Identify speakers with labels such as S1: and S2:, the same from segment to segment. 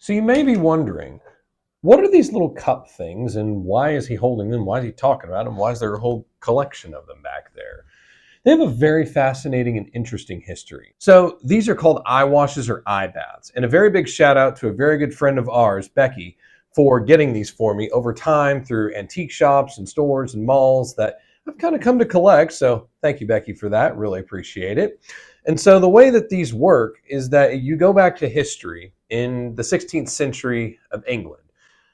S1: So you may be wondering, what are these little cup things and why is he holding them? Why is he talking about them? Why is there a whole collection of them back there? They have a very fascinating and interesting history. So these are called eye washes or eye baths. And a very big shout out to a very good friend of ours, Becky, for getting these for me over time through antique shops and stores and malls that I've kind of come to collect. So thank you, Becky, for that. Really appreciate it. And so the way that these work is that you go back to history in the 16th century of England.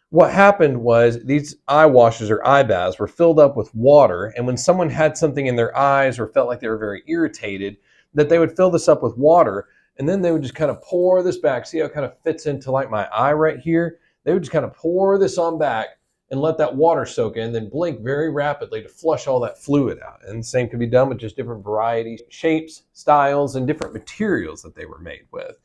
S1: What happened was these eye washes or eye baths were filled up with water, and when someone had something in their eyes or felt like they were very irritated, that they would fill this up with water, and then they would just kind of pour this back. See how it kind of fits into like my eye right here? They would just kind of pour this on back and let that water soak in, then blink very rapidly to flush all that fluid out. And the same can be done with just different varieties, shapes, styles, and different materials that they were made with.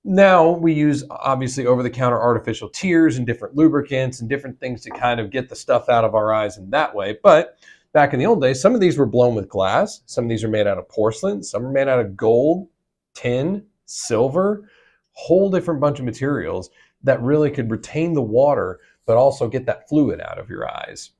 S1: Now we use obviously over-the-counter artificial tears and different lubricants and different things to kind of get the stuff out of our eyes in that way. But back in the old days, some of these were blown with glass. Some of these are made out of porcelain. Some are made out of gold, tin, silver, whole different bunch of materials that really could retain the water, but also get that fluid out of your eyes.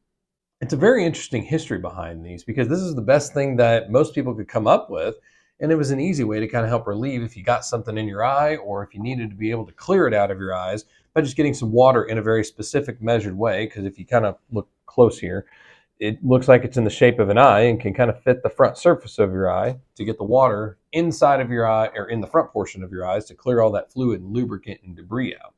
S1: It's a very interesting history behind these because this is the best thing that most people could come up with. And it was an easy way to kind of help relieve if you got something in your eye or if you needed to be able to clear it out of your eyes by just getting some water in a very specific measured way. Because if you kind of look close here, it looks like it's in the shape of an eye and can kind of fit the front surface of your eye to get the water inside of your eye or in the front portion of your eyes to clear all that fluid and lubricant and debris out.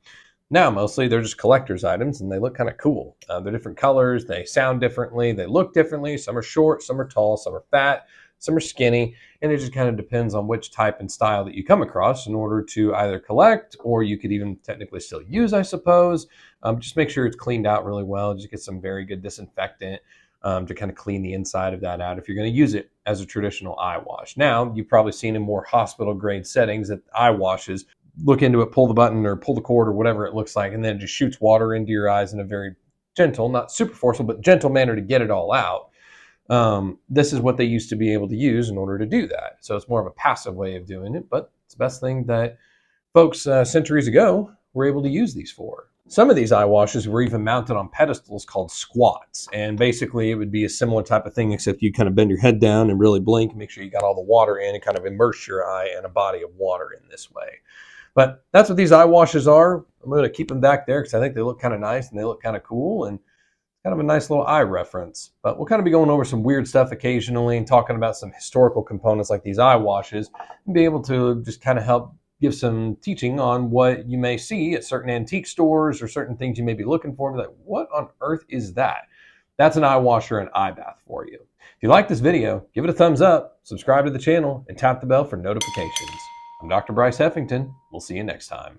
S1: Now, mostly they're just collector's items and they look kind of cool. They're different colors, they sound differently, they look differently. Some are short, some are tall, some are fat, some are skinny, and it just kind of depends on which type and style that you come across in order to either collect or you could even technically still use, I suppose. Just make sure it's cleaned out really well. Just get some very good disinfectant to kind of clean the inside of that out if you're going to use it as a traditional eye wash. Now, you've probably seen in more hospital grade settings that eye washes look into it, pull the button or pull the cord or whatever it looks like, and then it just shoots water into your eyes in a very gentle, not super forceful, but gentle manner to get it all out. This is what they used to be able to use in order to do that. So it's more of a passive way of doing it, but it's the best thing that folks centuries ago were able to use these for. Some of these eye washes were even mounted on pedestals called squats. And basically it would be a similar type of thing, except you kind of bend your head down and really blink, make sure you got all the water in and kind of immerse your eye in a body of water in this way. But that's what these eye washes are. I'm going to keep them back there because I think they look kind of nice and they look kind of cool and kind of a nice little eye reference. But we'll kind of be going over some weird stuff occasionally and talking about some historical components like these eye washes and be able to just kind of help give some teaching on what you may see at certain antique stores or certain things you may be looking for. Like, what on earth is that? That's an eye wash or an eye bath for you. If you like this video, give it a thumbs up, subscribe to the channel, and tap the bell for notifications. I'm Dr. Bryce Heffington. We'll see you next time.